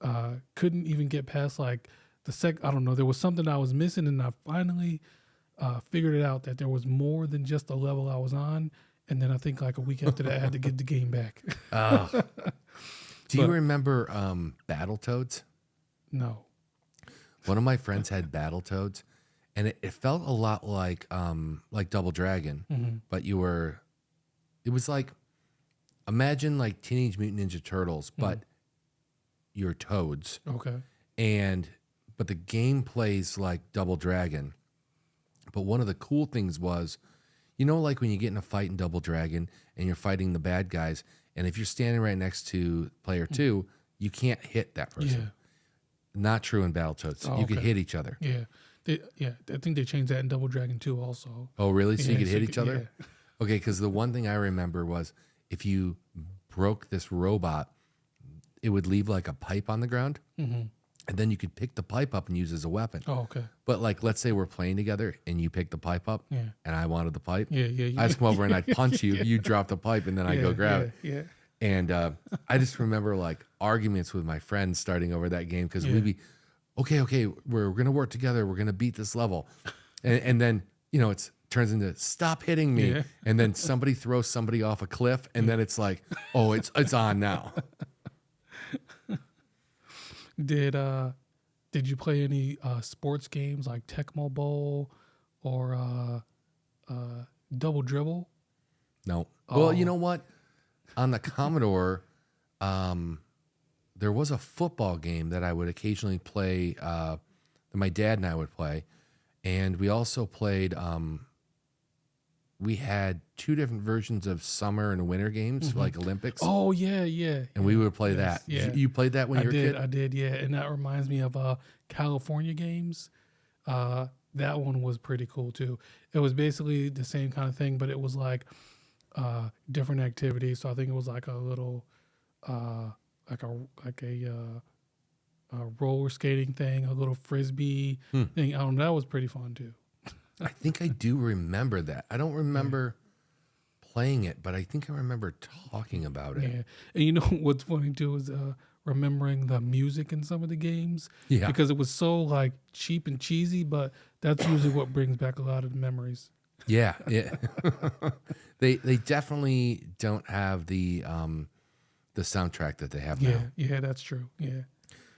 I couldn't even get past like I don't know. There was something I was missing, and I finally figured it out that there was more than just the level I was on. And then I think like a week after that, I had to get the game back. Do you remember Battletoads? No. One of my friends had Battletoads, and it felt a lot like Double Dragon, but it was like, imagine like Teenage Mutant Ninja Turtles, but you're toads. Okay. But the game plays like Double Dragon. But one of the cool things was, you know, like when you get in a fight in Double Dragon and you're fighting the bad guys, and if you're standing right next to player 2, you can't hit that person. Not true in Battletoads. You could hit each other. Yeah. I think they changed that in Double Dragon 2 also. Oh, really? So you could hit each other? Yeah. Okay, because the one thing I remember was if you broke this robot, it would leave like a pipe on the ground, and then you could pick the pipe up and use it as a weapon. Oh, okay. But like, let's say we're playing together and you pick the pipe up, and I wanted the pipe. Yeah. I just come over and I'd punch you. You drop the pipe, and then I go grab it. Yeah. And I just remember like arguments with my friends starting over that game because we'd be, okay, we're gonna work together. We're gonna beat this level, and then you know it turns into stop hitting me, and then somebody throws somebody off a cliff, and then it's like, oh, it's on now. Did you play any sports games like Tecmo Bowl or Double Dribble? No. Well, you know what? On the Commodore, there was a football game that I would occasionally play, that my dad and I would play. And we also played, we had 2 different versions of summer and winter games, like Olympics. Oh, yeah. And we would play that. Yeah. You played that when you were a kid? I did, yeah. And that reminds me of California games. That one was pretty cool, too. It was basically the same kind of thing, but it was like different activities. So I think it was like a little, like a roller skating thing, a little frisbee thing. I don't know. That was pretty fun, too. I think I do remember that. I don't remember playing it, but I think I remember talking about it. Yeah. And you know what's funny too is remembering the music in some of the games. Yeah. Because it was so like cheap and cheesy, but that's usually what brings back a lot of the memories. Yeah, yeah. They definitely don't have the soundtrack that they have Yeah, now. yeah, that's true. Yeah.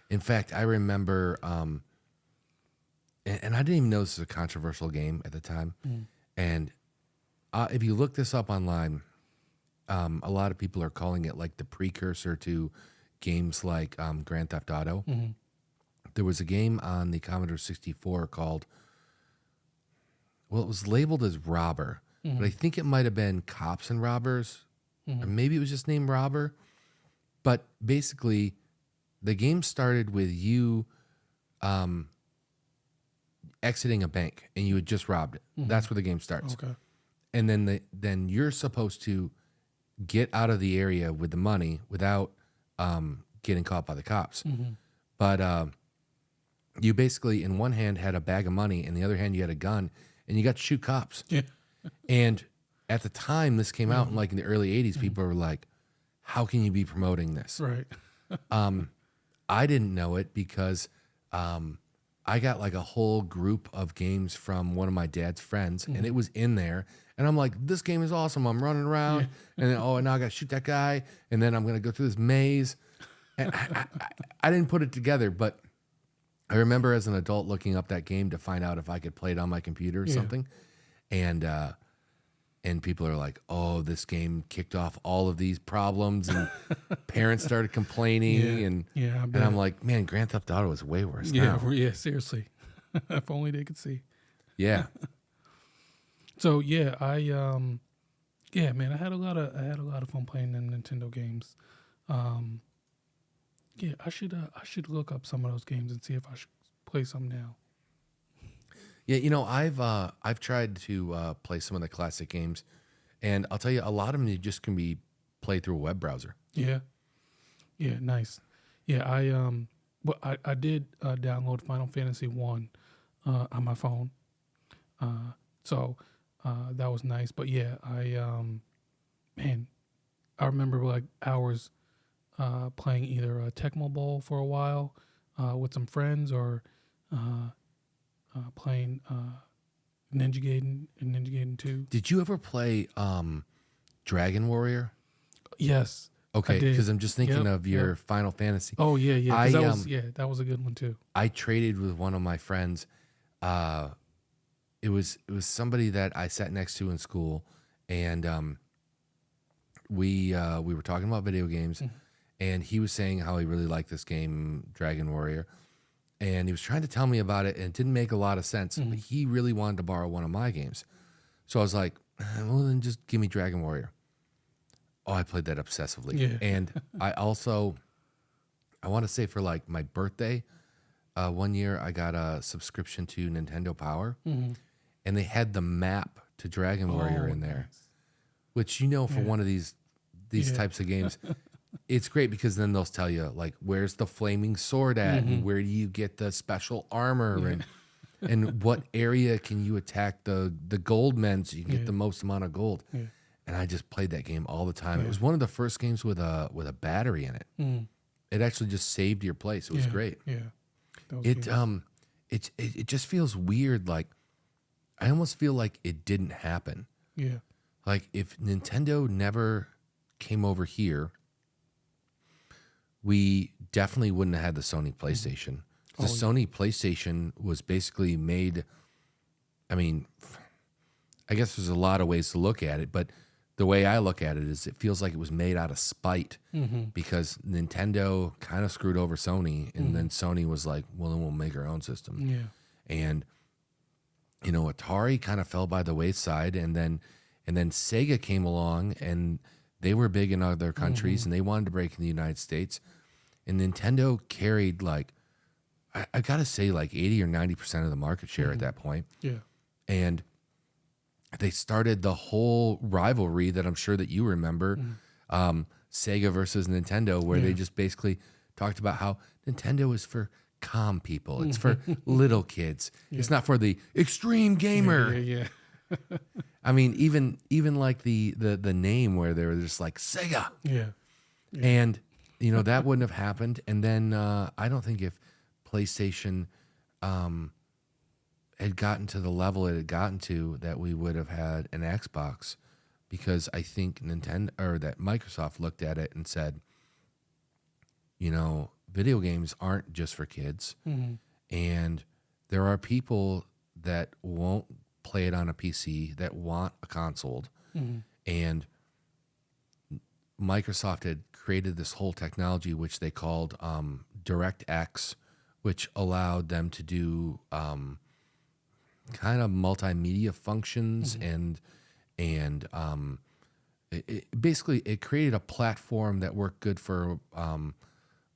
In fact, I remember, and I didn't even know this was a controversial game at the time. Mm. And if you look this up online, a lot of people are calling it like the precursor to games like Grand Theft Auto. Mm-hmm. There was a game on the Commodore 64 called, well, it was labeled as Robber, but I think it might have been Cops and Robbers, or maybe it was just named Robber. But basically, the game started with you exiting a bank, and you had just robbed it. That's where the game starts. Okay. And then you're supposed to get out of the area with the money without getting caught by the cops. But you basically, in one hand, had a bag of money, and the other hand, you had a gun, and you got to shoot cops. Yeah. And at the time this came out, in the early 80s, people were like, how can you be promoting this? Right. I didn't know it because I got like a whole group of games from one of my dad's friends, and it was in there. And I'm like, this game is awesome. I'm running around, and then, and now I got to shoot that guy, and then I'm going to go through this maze. And I didn't put it together, but I remember as an adult looking up that game to find out if I could play it on my computer or something. And people are like, oh, this game kicked off all of these problems, and parents started complaining. Yeah, I And bet. I'm like, man, Grand Theft Auto is way worse Yeah, now. yeah, seriously. If only they could see. Yeah. So yeah, yeah, man, I had a lot of fun playing them Nintendo games. Yeah, I should look up some of those games and see if I should play some now. Yeah, I've tried to play some of the classic games, and I'll tell you, a lot of them you just can be played through a web browser. Yeah. Yeah, nice. Yeah, I did download Final Fantasy 1 on my phone. So that was nice, but yeah, man, I remember like hours playing either Tecmo Bowl for a while with some friends, or playing Ninja Gaiden and Ninja Gaiden 2. Did you ever play Dragon Warrior? Yes. Okay, I did. because I'm just thinking Yep, of your Final Fantasy. Oh yeah, yeah. 'Cause I that was a good one too. I traded with one of my friends. It was somebody that I sat next to in school, and we were talking about video games, and he was saying how he really liked this game, Dragon Warrior, and he was trying to tell me about it, and it didn't make a lot of sense. But he really wanted to borrow one of my games, so I was like, well, then just give me Dragon Warrior. Oh, I played that obsessively, Yeah. and I want to say for like my birthday, one year I got a subscription to Nintendo Power, and they had the map to Dragon Warrior in there, Nice. which for one of these Yeah. types of games, it's great because then they'll tell you like where's the flaming sword at, and where do you get the special armor, and what area can you attack the gold men so you can get the most amount of gold. Yeah. And I just played that game all the time. It was one of the first games with a battery in it. It actually just saved your place. It was great. Yeah. That was It good. it just feels weird. Like I almost feel like it didn't happen. Yeah. Like if Nintendo never came over here, we definitely wouldn't have had the Sony PlayStation. The Sony PlayStation was basically made. I mean, I guess there's a lot of ways to look at it, but the way I look at it is it feels like it was made out of spite because Nintendo kind of screwed over Sony, and then Sony was like, well, then we'll make our own system. Yeah. And Atari kind of fell by the wayside, and then Sega came along, and they were big in other countries, and they wanted to break in the United States, and Nintendo carried like I gotta say like 80 or 90% of the market share at that point. Yeah. And they started the whole rivalry that I'm sure that you remember, Sega versus Nintendo, where they just basically talked about how Nintendo is for calm people. It's for little kids. It's not for the extreme gamer. Yeah. I mean, even like the name where they were just like Sega. Yeah. And, that wouldn't have happened. And then I don't think if PlayStation had gotten to the level it had gotten to that we would have had an Xbox, because I think Nintendo or that Microsoft looked at it and said, you know, video games aren't just for kids, and there are people that won't play it on a PC that want a console, and Microsoft had created this whole technology which they called DirectX, which allowed them to do kind of multimedia functions, and basically it created a platform that worked good for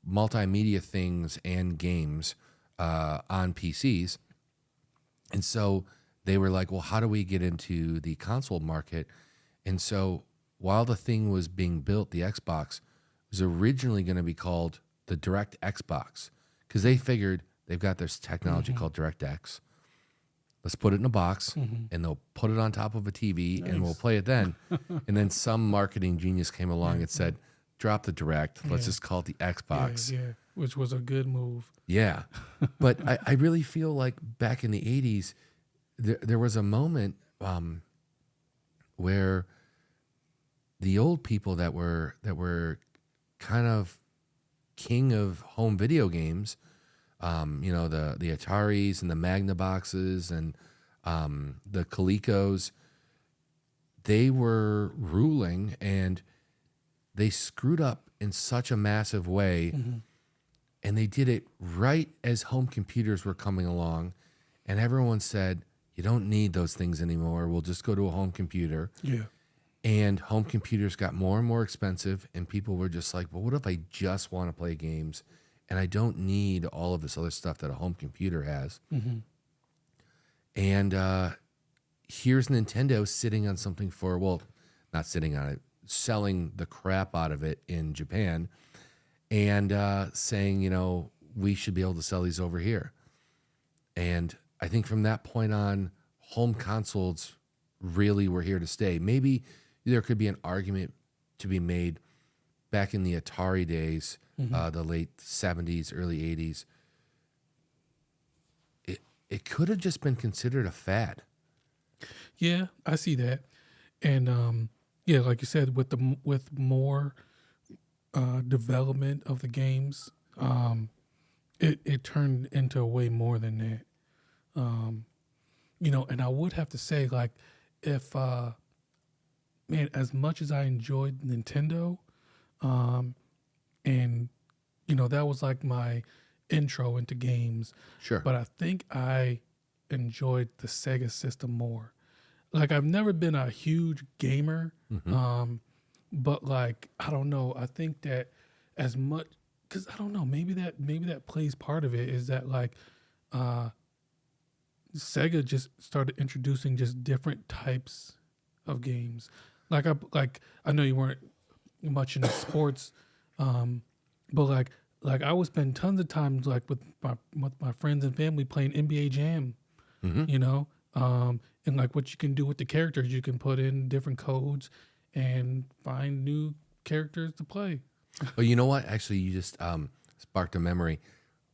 multimedia things and games on PCs. And so they were like, well, how do we get into the console market? And so while the thing was being built, the Xbox was originally going to be called the Direct Xbox, because they figured they've got this technology called DirectX. Let's put it in a box, and they'll put it on top of a TV, and we'll play it then. And then some marketing genius came along and said, drop the Direct. Let's just call it the Xbox. Yeah, which was a good move. Yeah. But I really feel like back in the 80s, there was a moment where the old people that were kind of king of home video games, you know, the Ataris and the Magnavoxes and the Colecos, they were ruling, and they screwed up in such a massive way, and they did it right as home computers were coming along, and everyone said, you don't need those things anymore. We'll just go to a home computer. Yeah. And home computers got more and more expensive, and people were just like, well, what if I just want to play games and I don't need all of this other stuff that a home computer has? And here's Nintendo sitting on something for, well, not sitting on it, selling the crap out of it in Japan, and saying, you know, we should be able to sell these over here. And I think from that point on, home consoles really were here to stay. Maybe there could be an argument to be made back in the Atari days, the late 70s, early 80s. It could have just been considered a fad. Yeah, I see that. And yeah, like you said, with more development of the games, it turned into way more than that. You know, and I would have to say, like, if man, as much as I enjoyed Nintendo, and you know, that was like my intro into games. Sure. But I think I enjoyed the Sega system more. Like, I've never been a huge gamer, but like, I don't know. I think that as much, because I don't know, maybe that plays part of it, is that like Sega just started introducing just different types of games. Like I know you weren't much into sports, but like I would spend tons of times like with my friends and family playing NBA Jam, you know, and like what you can do with the characters, you can put in different codes and find new characters to play. Well, you know what? Actually, you just sparked a memory.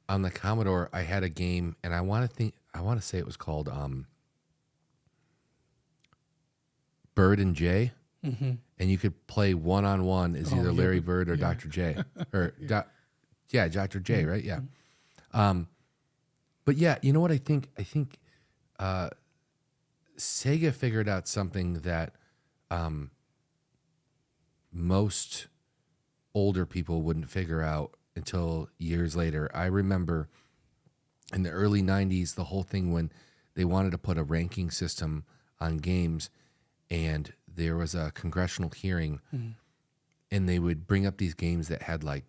On the Commodore, I had a game, and I want to say it was called Bird and Jay, and you could play one-on-one as either Larry Bird or Dr. J, or Dr. J, right? Yeah. But yeah, you know what I think? I think Sega figured out something that most older people wouldn't figure out until years later. I remember in the early 90s, the whole thing when they wanted to put a ranking system on games, and there was a congressional hearing, and they would bring up these games that had like,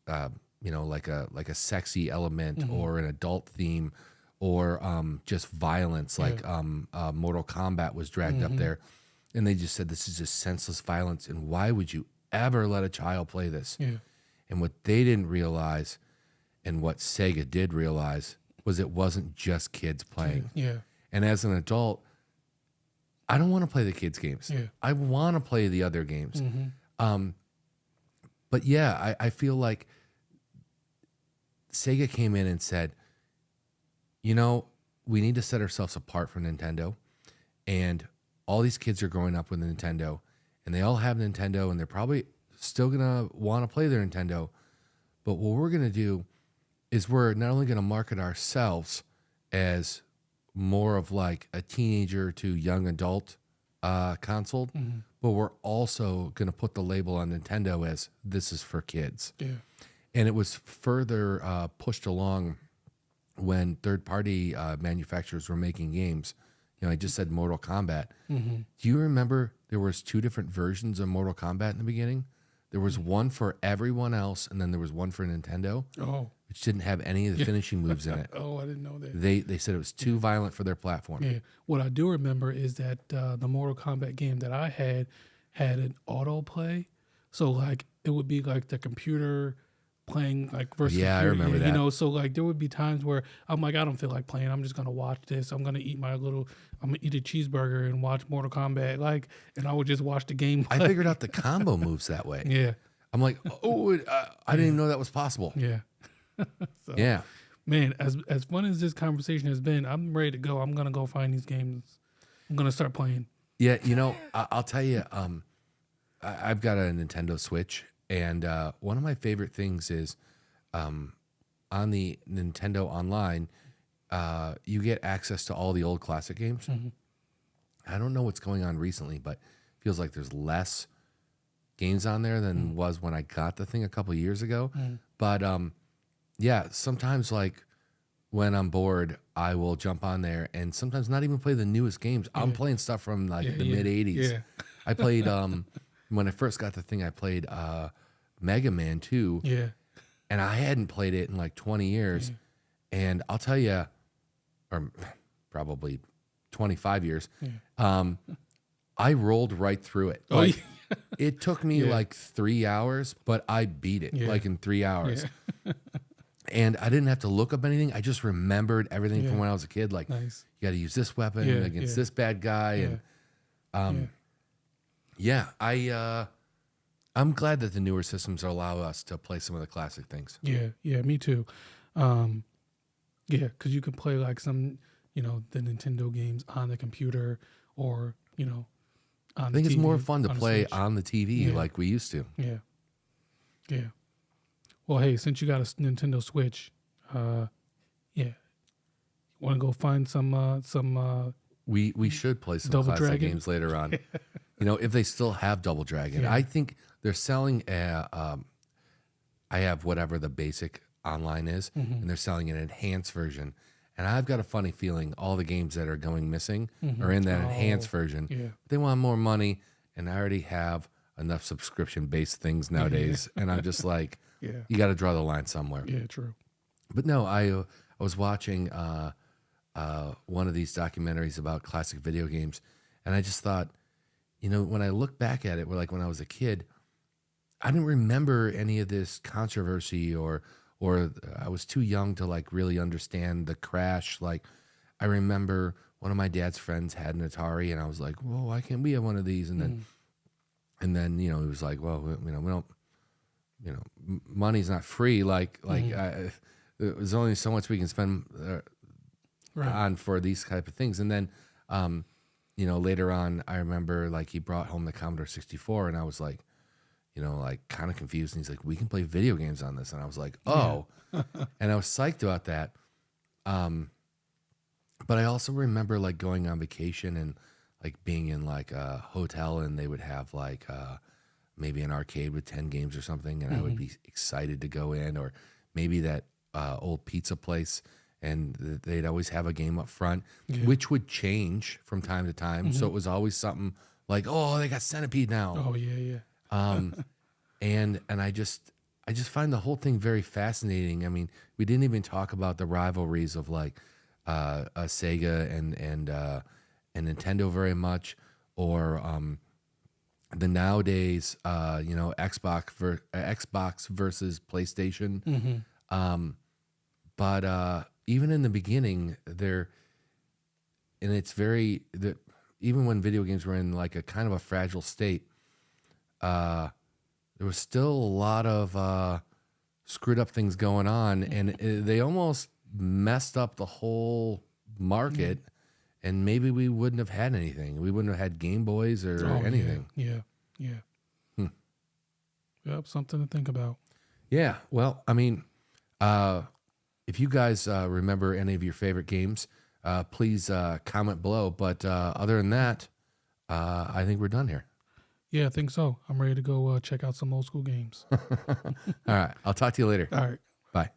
you know, like a sexy element or an adult theme, or just violence, like Mortal Kombat was dragged up there, and they just said, this is just senseless violence, and why would you ever let a child play this? Yeah. And what they didn't realize, and what Sega did realize, was it wasn't just kids playing. Yeah. And as an adult, I don't want to play the kids' games. Yeah. I want to play the other games. But yeah, I feel like Sega came in and said, you know, we need to set ourselves apart from Nintendo. And all these kids are growing up with a Nintendo, and they all have Nintendo, and they're probably still gonna want to play their Nintendo. But what we're gonna do is we're not only gonna market ourselves as more of like a teenager to young adult console, but we're also gonna put the label on Nintendo as this is for kids. Yeah. And it was further pushed along when third-party manufacturers were making games. You know, I just said Mortal Kombat. Do you remember there was 2 different versions of Mortal Kombat in the beginning? There was one for everyone else, and then there was one for Nintendo, which didn't have any of the finishing moves in it. Oh, I didn't know that. They said it was too violent for their platform. Yeah. What I do remember is that the Mortal Kombat game that I had an autoplay. So like it would be like the computer playing like versus Yeah, I computer, remember that. you know, so like there would be times where I'm like, I don't feel like playing. I'm just gonna watch this. I'm gonna eat a cheeseburger and watch Mortal Kombat, like, and I would just watch the game. I figured out the combo moves that way. Yeah. I'm like, oh, I didn't even know that was possible. Yeah. So, Yeah. man, as fun as this conversation has been, I'm ready to go. I'm gonna go find these games. I'm gonna start playing. Yeah, you know, I'll tell you, I've got a Nintendo Switch, and one of my favorite things is on the Nintendo Online, you get access to all the old classic games. I don't know what's going on recently, but it feels like there's less games on there than was when I got the thing a couple of years ago. But yeah, sometimes like when I'm bored, I will jump on there and sometimes not even play the newest games. I'm playing stuff from like the mid 80s. Yeah. I played when I first got the thing, I played Mega Man 2. Yeah. And I hadn't played it in like 20 years. And I'll tell you, or probably 25 years, I rolled right through it. Like, it took me like 3 hours, but I beat it like in 3 hours. And I didn't have to look up anything. I just remembered everything from when I was a kid. Like, Nice. you got to use this weapon against this bad guy. And I'm glad that the newer systems allow us to play some of the classic things. Yeah, me too. Yeah, because you can play like some, you know, the Nintendo games on the computer or, you know, on I think the it's TV, more fun to on the play Switch. on the TV like we used to. Yeah. Yeah. Well, hey, since you got a Nintendo Switch, want to go find some We should play some Double classic Dragon? games later on. You know, if they still have Double Dragon. I think they're selling I have whatever the basic online is, and they're selling an enhanced version. And I've got a funny feeling all the games that are going missing are in that enhanced version. Yeah. They want more money, and I already have enough subscription-based things nowadays. And I'm just like, you got to draw the line somewhere. Yeah, true. But no, I was watching one of these documentaries about classic video games, and I just thought, you know, when I look back at it, like when I was a kid, I didn't remember any of this controversy, or I was too young to like really understand the crash. Like, I remember one of my dad's friends had an Atari, and I was like, "Whoa, why can't we have one of these?" And then you know, he was like, "Well, you know, we don't, you know, money's not free. Like there's only so much we can spend on for these type of things." And then, you know, later on, I remember like he brought home the Commodore 64, and I was like, you know, like kind of confused. And he's like, "We can play video games on this." And I was like, "Oh," and I was psyched about that. But I also remember like going on vacation and like being in like a hotel, and they would have like maybe an arcade with 10 games or something, and I would be excited to go in, or maybe that old pizza place, and they'd always have a game up front, which would change from time to time. So it was always something like, "Oh, they got Centipede now." Oh yeah. And I just find the whole thing very fascinating. I mean, we didn't even talk about the rivalries of like Sega and Nintendo very much, or the nowadays you know, Xbox versus PlayStation. But even in the beginning, even when video games were in like a kind of a fragile state, there was still a lot of screwed up things going on, and they almost messed up the whole market, and maybe we wouldn't have had anything. We wouldn't have had Game Boys or anything. Yeah. Yep, something to think about. Yeah. Well, I mean, if you guys remember any of your favorite games, please comment below. But other than that, I think we're done here. Yeah, I think so. I'm ready to go check out some old school games. All right. I'll talk to you later. All right. Bye.